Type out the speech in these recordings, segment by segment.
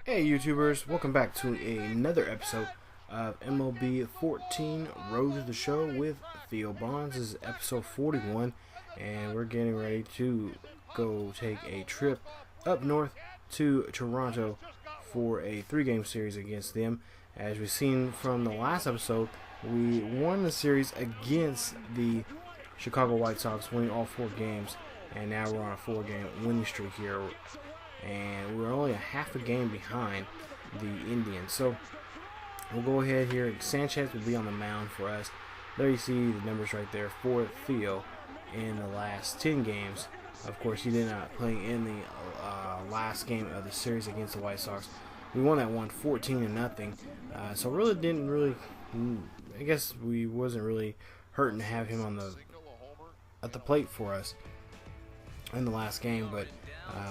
Hey YouTubers, welcome back to another episode of MLB 14 Road to the Show with Theo Bonds. This is episode 41 and we're getting ready to go take a trip up north to Toronto for a 3-game series against them. As we've seen from the last episode, we won the series against the Chicago White Sox, winning all 4 games, and now we're on a 4-game winning streak here. And we're only a half a game behind the Indians. So we'll go ahead here. Sanchez will be on the mound for us. There you see the numbers right there for Theo in the last 10 games. Of course, he did not play in the last game of the series against the White Sox. We won that one 14-0. So really didn't really, I guess we wasn't really hurting to have him on at the plate for us in the last game, but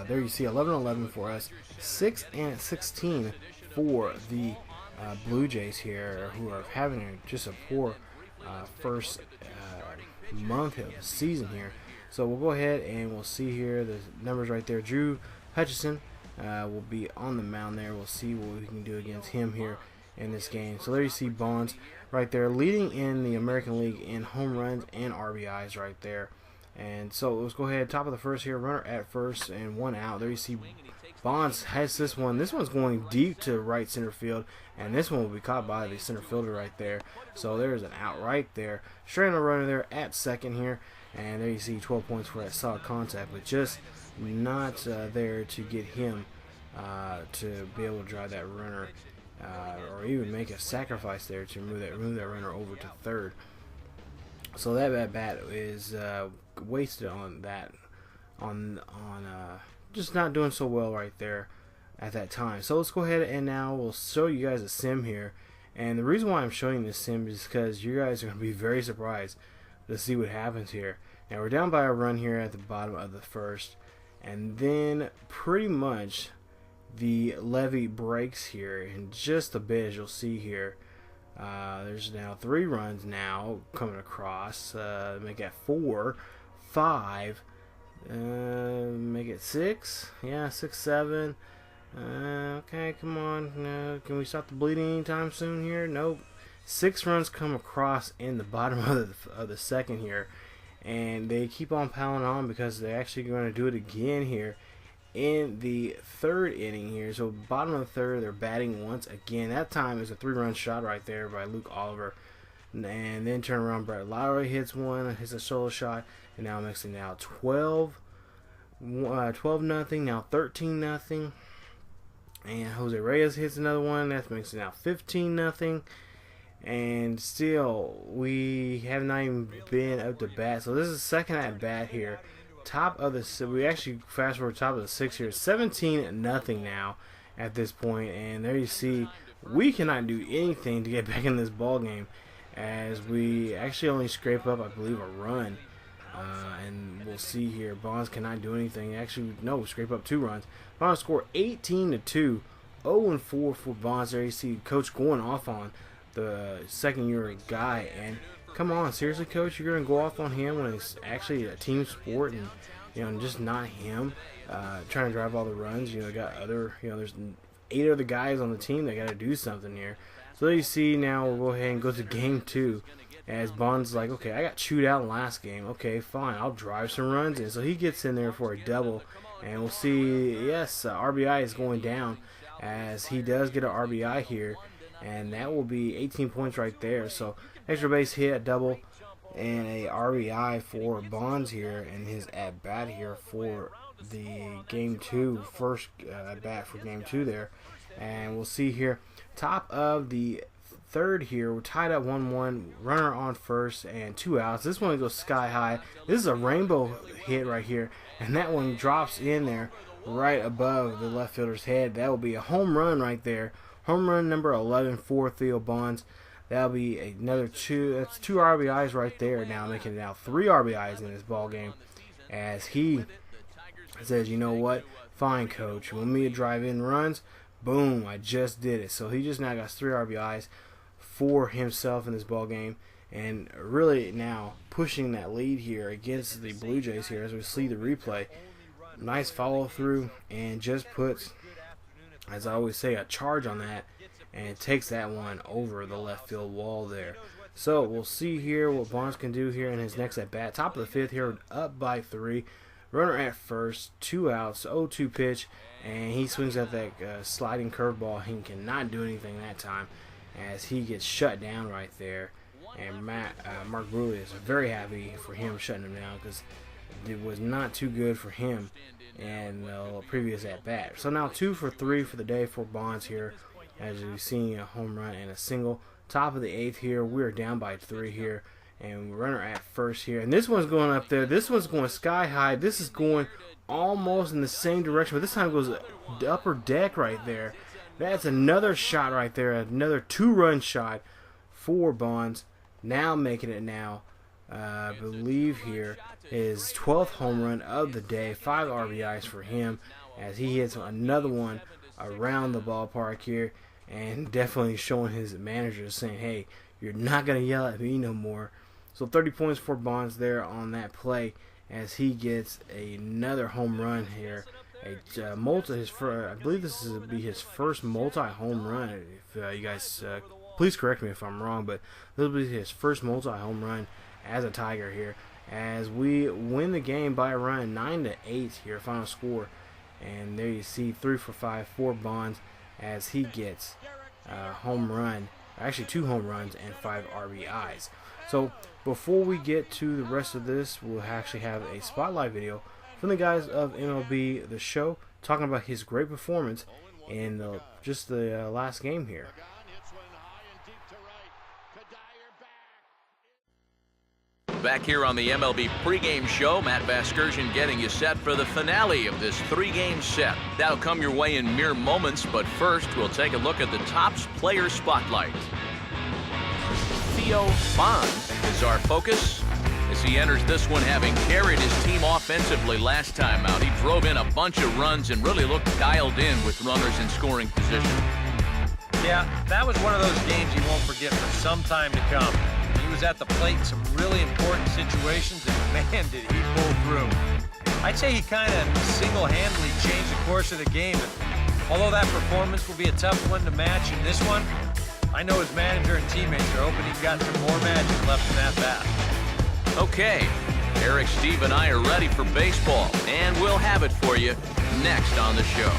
there you see 11-11 for us, 6-16 for the Blue Jays here, who are having just a poor first month of the season here. So we'll go ahead and we'll see here the numbers right there. Drew Hutchison will be on the mound there. We'll see what we can do against him here in this game. So there you see Bonds right there, leading in the American League in home runs and RBIs right there. And so let's go ahead, top of the first here, runner at first and 1 out. There you see Bonds has this one. This one's going deep to right center field, and this one will be caught by the center fielder right there. So there's an out right there. Straight on the runner there at second here, and there you see 12 points for that solid contact, but just not there to get him to be able to drive that runner or even make a sacrifice there to move that runner over to third. So that at bat is wasted on that, just not doing so well right there at that time. So let's go ahead and now we'll show you guys a sim here. And the reason why I'm showing this sim is because you guys are going to be very surprised to see what happens here. Now we're down by a run here at the bottom of the first, and then pretty much the levee breaks here in just a bit, as you'll see here. There's now 3 runs now coming across. Make it 4, 5, make it 6. Yeah, 6, 7. Okay, come on. Can we stop the bleeding anytime soon here? Nope. 6 runs come across in the bottom of the second here, and they keep on piling on because they're actually going to do it again here in the 3rd inning here. So bottom of the 3rd, they're batting once again. That time is a 3-run shot right there by Luke Oliver, and then turn around, Brett Lowry hits one, hits a solo shot, and now makes it now 12 nothing, now 13 nothing, and Jose Reyes hits another one. That makes it now 15 nothing. And still we have not even been up to bat. So this is second at bat here. Top of the, we actually fast forward top of the 6 here, 17-0 now at this point, and there you see we cannot do anything to get back in this ball game, as we actually only scrape up, I believe, a run, and we'll see here Bonds cannot do anything. Actually, no, scrape up 2 runs. Bonds score 18-2, 0-4 for Bonds. There you see Coach going off on the second-year guy, and come on, seriously, Coach, you're gonna go off on him when it's actually a team sport, and just not him trying to drive all the runs. Got other, there's 8 other guys on the team that got to do something here. So there you see now we'll go ahead and go to game 2, as Bonds is like, okay, I got chewed out in last game. Okay, fine, I'll drive some runs in. So he gets in there for a double, and we'll see. Yes, RBI is going down as he does get an RBI here, and that will be 18 points right there. So extra base hit, a double, and a RBI for Bonds here, and his at bat here for the game 2, first at bat for game 2 there. And we'll see here, top of the 3rd here, we're tied up 1-1, runner on first and 2 outs. This one goes sky high. This is a rainbow hit right here, and that one drops in there right above the left fielder's head. That will be a home run right there. Home run number 11 for Theo Bonds. That'll be another 2. That's 2 RBIs right there. Now making it now 3 RBIs in this ball game, as he says, you know what? Fine, Coach. You want me to drive in runs? Boom! I just did it. So he just now got 3 RBIs for himself in this ball game, and really now pushing that lead here against the Blue Jays here, as we see the replay. Nice follow through, and just puts as I always say, a charge on that, and takes that one over the left field wall there. So we'll see here what Bonds can do here in his next at bat. Top of the 5th here, up by 3. Runner at first, 2 outs, 0-2 pitch, and he swings at that sliding curveball. He cannot do anything that time as he gets shut down right there. And Mark Bruley is very happy for him shutting him down because it was not too good for him in the previous at bat. So now 2 for 3 for the day for Bonds here, as you've seen, a home run and a single. Top of the 8th here, we're down by 3 here, and runner at first here. And this one's going up there. This one's going sky high. This is going almost in the same direction, but this time it goes upper deck right there. That's another shot right there, another 2-run shot for Bonds. Now making it now, I believe here, his 12th home run of the day, 5 RBIs for him, as he hits another one around the ballpark here, and definitely showing his manager, saying, hey, you're not going to yell at me no more. So 30 points for Bonds there on that play, as he gets another home run here. I believe this will be his first multi-home run. If you guys, please correct me if I'm wrong, but this will be his first multi-home run as a Tiger here, as we win the game by a run, 9-8 here, final score. And there you see 3 for 5 for Bonds, as he gets a home run, actually 2 home runs and 5 RBIs. So before we get to the rest of this, we'll actually have a spotlight video from the guys of MLB The Show, talking about his great performance in just the last game here. Back here on the MLB pregame show, Matt Vasgersian getting you set for the finale of this 3-game set. That'll come your way in mere moments, but first we'll take a look at the Topps Player Spotlight. Theo Bonds is our focus as he enters this one, having carried his team offensively last time out. He drove in a bunch of runs and really looked dialed in with runners in scoring position. Yeah, that was one of those games you won't forget for some time to come. He was at the plate in some really important situations, and man, did he pull through. I'd say he kind of single-handedly changed the course of the game. And although that performance will be a tough one to match in this one, I know his manager and teammates are hoping he's got some more magic left in that bat. Okay, Eric, Steve, and I are ready for baseball, and we'll have it for you next on the show.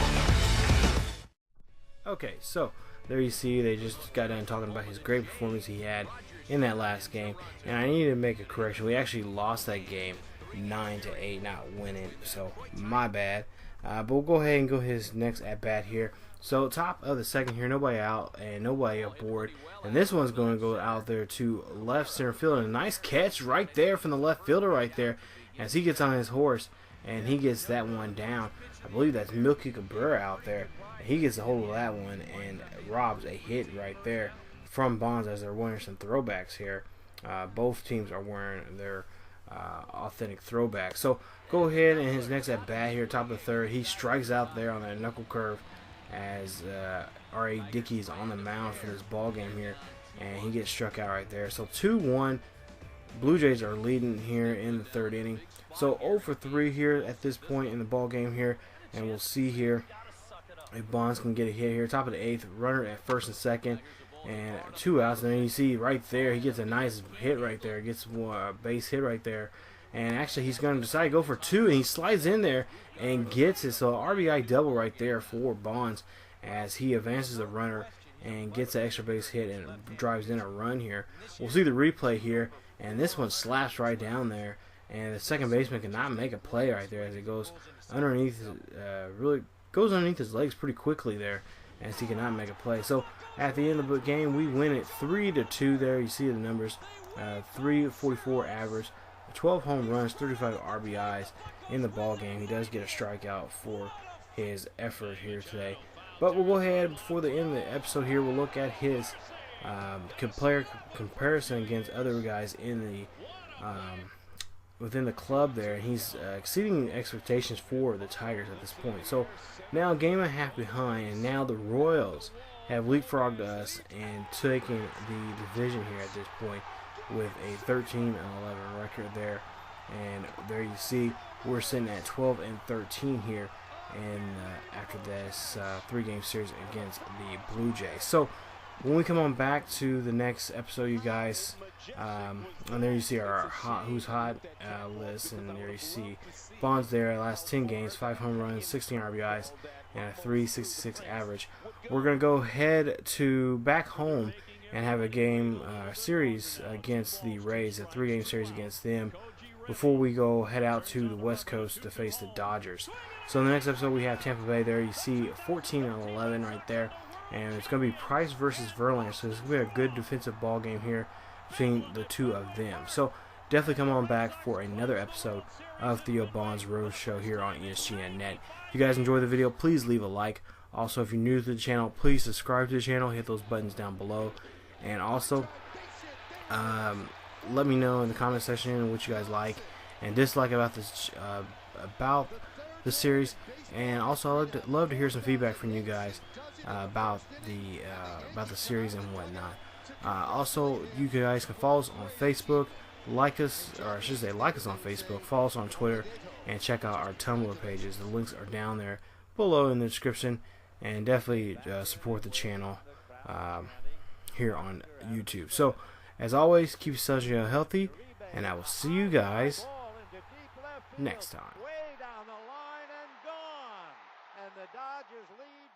Okay, so there you see they just got done talking about his great performance he had in that last game, and I need to make a correction. We actually lost that game 9-8, not winning, so my bad. But we'll go ahead and go his next at bat here. So top of the 2nd here, nobody out and nobody aboard, and this one's going to go out there to left center field, and a nice catch right there from the left fielder right there, as he gets on his horse and he gets that one down. I believe that's Milky Cabrera out there. He gets a hold of that one and robs a hit right there from Bonds, as they're wearing some throwbacks here. Both teams are wearing their authentic throwbacks. So go ahead and his next at bat here, top of the 3rd, he strikes out there on that knuckle curve, as R.A. Dickey's on the mound for this ball game here, and he gets struck out right there. So 2-1, Blue Jays are leading here in the 3rd inning. So 0 for 3 here at this point in the ball game here, and we'll see here if Bonds can get a hit here. Top of the 8th, runner at first and second, and 2 outs. And then you see right there, he gets a nice hit right there, gets a base hit right there. And actually, he's going to decide to go for 2, and he slides in there and gets it. So RBI double right there for Bonds, as he advances the runner and gets an extra base hit and drives in a run here. We'll see the replay here, and this one slaps right down there, and the second baseman cannot make a play right there, as it goes underneath, really goes underneath his legs pretty quickly there, as he cannot make a play. So at the end of the game, we win it 3-2 there. You see the numbers, 344 average, 12 home runs, 35 RBIs in the ball game. He does get a strikeout for his effort here today. But we'll go ahead, before the end of the episode here, we'll look at his comparison against other guys in the within the club there. He's exceeding expectations for the Tigers at this point. So now game and a half behind, and now the Royals have leapfrogged us and taken the division here at this point with a 13-11 record there. And there you see we're sitting at 12-13 here in after this 3-game series against the Blue Jays. So when we come on back to the next episode, you guys, and there you see our who's hot list, and there you see Bonds there. Last 10 games, 5 home runs, 16 RBIs, and a 3.66 average. We're gonna go head to back home and have a game series against the Rays, a 3-game series against them, before we go head out to the West Coast to face the Dodgers. So in the next episode, we have Tampa Bay there. You see 14-11 right there, and it's going to be Price versus Verlander. So it's going to be a good defensive ball game here between the two of them. So definitely come on back for another episode of Theo Bonds Road Show here on ESGNet. If you guys enjoyed the video, please leave a like. Also, if you're new to the channel, please subscribe to the channel. Hit those buttons down below. And also, let me know in the comment section what you guys like and dislike about this series. And also, I'd love to hear some feedback from you guys about the series and whatnot. Also, you guys can follow us on Facebook, like us, or I should say like us on Facebook, follow us on Twitter, and check out our Tumblr pages. The links are down there below in the description, and definitely support the channel here on YouTube. So, as always, keep yourselves healthy, and I will see you guys next time. Way down the line and gone. And the Dodgers lead